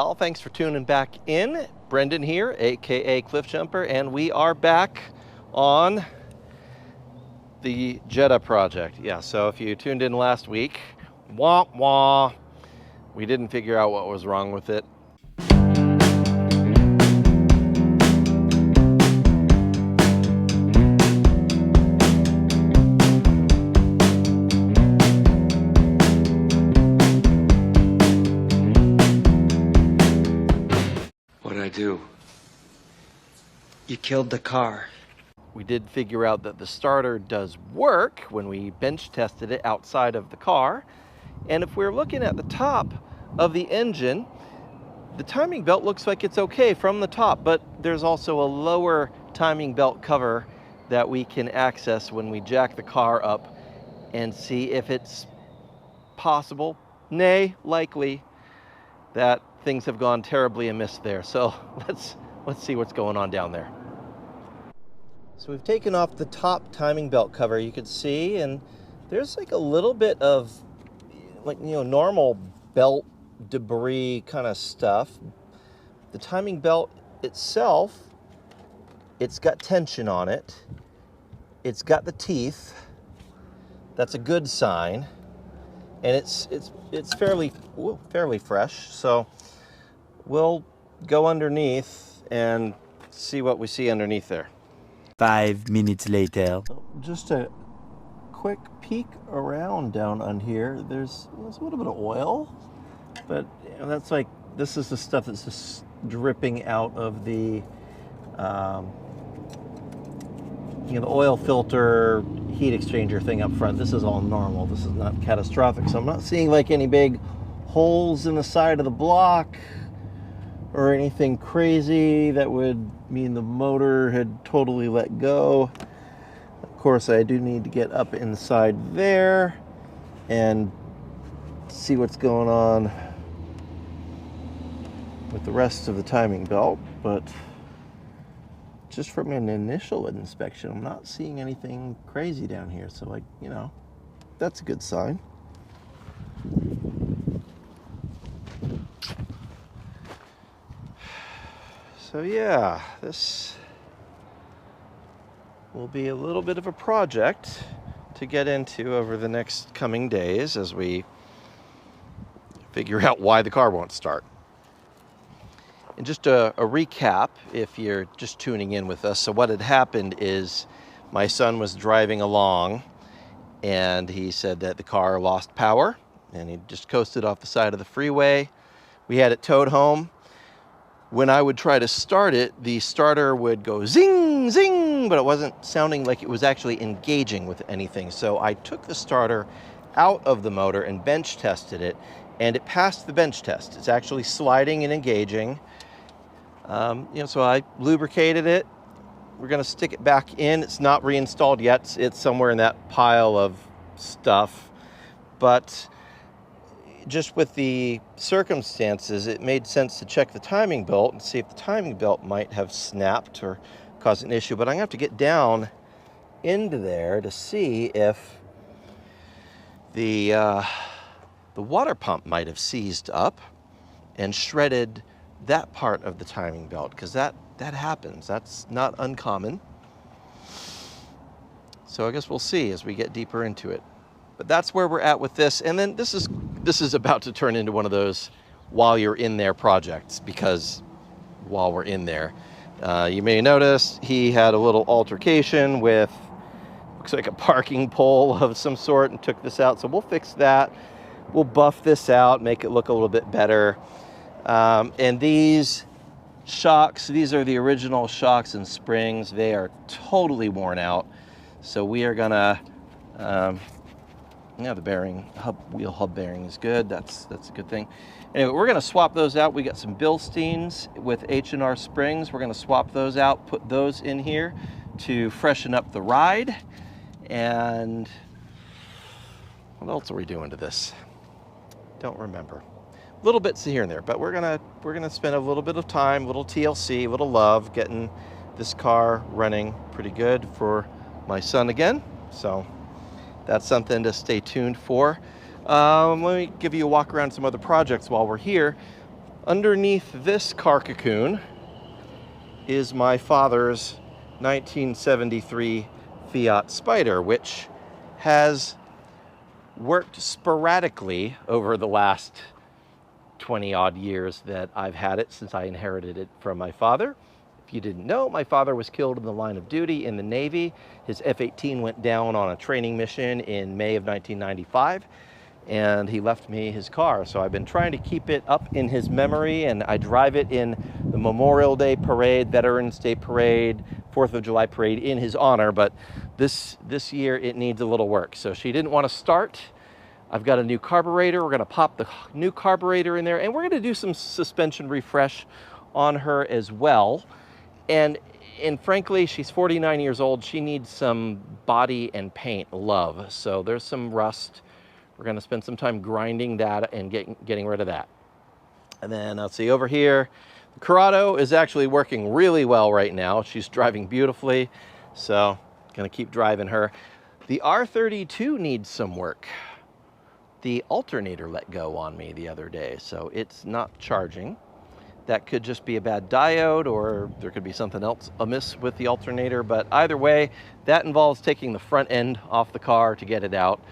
y'all, thanks for tuning back in. Brendan here, aka Cliff Jumper, and we are back on the Jetta project. Yeah, so if you tuned in last week, wah wah, we didn't figure out what was wrong with it. What'd I do? You killed the car. We did figure out that the starter does work when we bench tested it outside of the car. And if we're looking at the top of the engine, the timing belt looks like it's okay from the top, but there's also a lower timing belt cover that we can access when we jack the car up and see if it's possible, nay, likely, that things have gone terribly amiss there. So let's see what's going on down there. So we've taken off the top timing belt cover, you can see, and there's like a little bit of normal belt debris kind of stuff. The timing belt itself, it's got tension on it. It's got the teeth. That's a good sign. And it's fairly fresh. So we'll go underneath and see what we see underneath there. 5 minutes later. Just a quick peek around down on here. There's a little bit of oil, but this is the stuff that's just dripping out of the the oil filter heat exchanger thing up front. This is all normal. This is not catastrophic. So I'm not seeing like any big holes in the side of the block or anything crazy that would mean the motor had totally let go. Of course, I do need to get up inside there and see what's going on with the rest of the timing belt, but just from an initial inspection, I'm not seeing anything crazy down here. So that's a good sign. So yeah, this will be a little bit of a project to get into over the next coming days as we figure out why the car won't start. And just a recap, if you're just tuning in with us. So what had happened is my son was driving along and he said that the car lost power and he just coasted off the side of the freeway. We had it towed home. When I would try to start it, the starter would go zing, zing, but it wasn't sounding like it was actually engaging with anything. So I took the starter out of the motor and bench tested it, and it passed the bench test. It's actually sliding and engaging. So I lubricated it. We're gonna stick it back in. It's not reinstalled yet. It's somewhere in that pile of stuff, but just with the circumstances, it made sense to check the timing belt and see if the timing belt might have snapped or caused an issue. But I'm gonna have to get down into there to see if the water pump might have seized up and shredded that part of the timing belt, because that happens. That's not uncommon. So I guess we'll see as we get deeper into it. But that's where we're at with this. And then this is about to turn into one of those while you're in there projects, because while we're in there, you may notice he had a little altercation with, looks like a parking pole of some sort, and took this out. So we'll fix that. We'll buff this out, make it look a little bit better. And these shocks, these are the original shocks and springs. They are totally worn out. So we are gonna, the bearing, wheel hub bearing is good. That's a good thing. Anyway, we're gonna swap those out. We got some Bilsteins with H&R springs. We're gonna swap those out, put those in here to freshen up the ride. And what else are we doing to this? Don't remember. Little bits here and there, but we're gonna spend a little bit of time, little TLC, little love, getting this car running pretty good for my son again. So that's something to stay tuned for. Let me give you a walk around some other projects while we're here. Underneath this car cocoon is my father's 1973 Fiat Spider, which has worked sporadically over the last 20 odd years that I've had it since I inherited it from my father. If you didn't know, my father was killed in the line of duty in the Navy. His F-18 went down on a training mission in May of 1995, and he left me his car. So I've been trying to keep it up in his memory, and I drive it in the Memorial Day Parade, Veterans Day Parade, 4th of July Parade in his honor, but this year it needs a little work. So she didn't want to start. I've got a new carburetor. We're going to pop the new carburetor in there, and we're going to do some suspension refresh on her as well. And frankly, she's 49 years old. She needs some body and paint love. So there's some rust. We're going to spend some time grinding that and getting rid of that. And then let's see, over here, the Corrado is actually working really well right now. She's driving beautifully, so going to keep driving her. The R32 needs some work. The alternator let go on me the other day, so it's not charging. That could just be a bad diode, or there could be something else amiss with the alternator, but either way, that involves taking the front end off the car to get it out.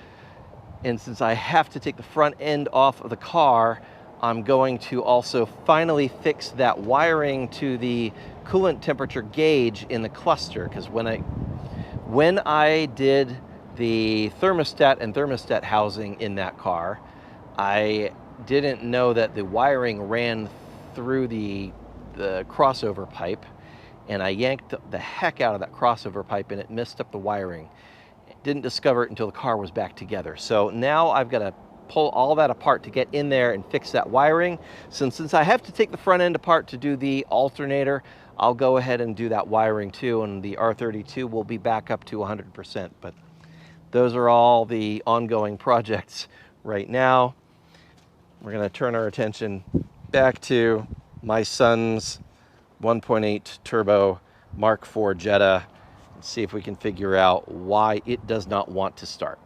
And since I have to take the front end off of the car, I'm going to also finally fix that wiring to the coolant temperature gauge in the cluster, because when I did the thermostat and thermostat housing in that car, I didn't know that the wiring ran through the crossover pipe, and I yanked the heck out of that crossover pipe, and it messed up the wiring. Didn't discover it until the car was back together. So now I've got to pull all that apart to get in there and fix that wiring. Since I have to take the front end apart to do the alternator, I'll go ahead and do that wiring too, and the R32 will be back up to 100%. But those are all the ongoing projects right now. We're going to turn our attention back to my son's 1.8 turbo Mark IV Jetta and see if we can figure out why it does not want to start.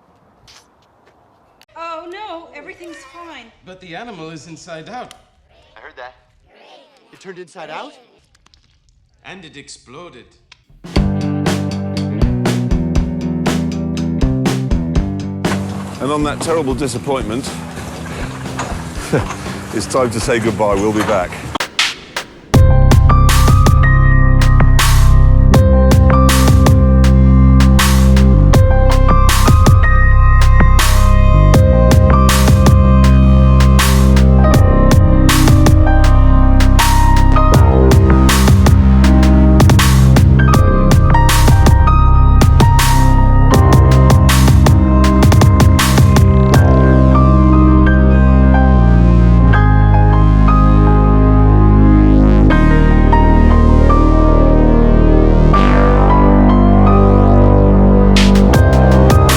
Oh no, everything's fine. But the animal is inside out. I heard that. It turned inside out? And it exploded. And on that terrible disappointment, it's time to say goodbye. We'll be back.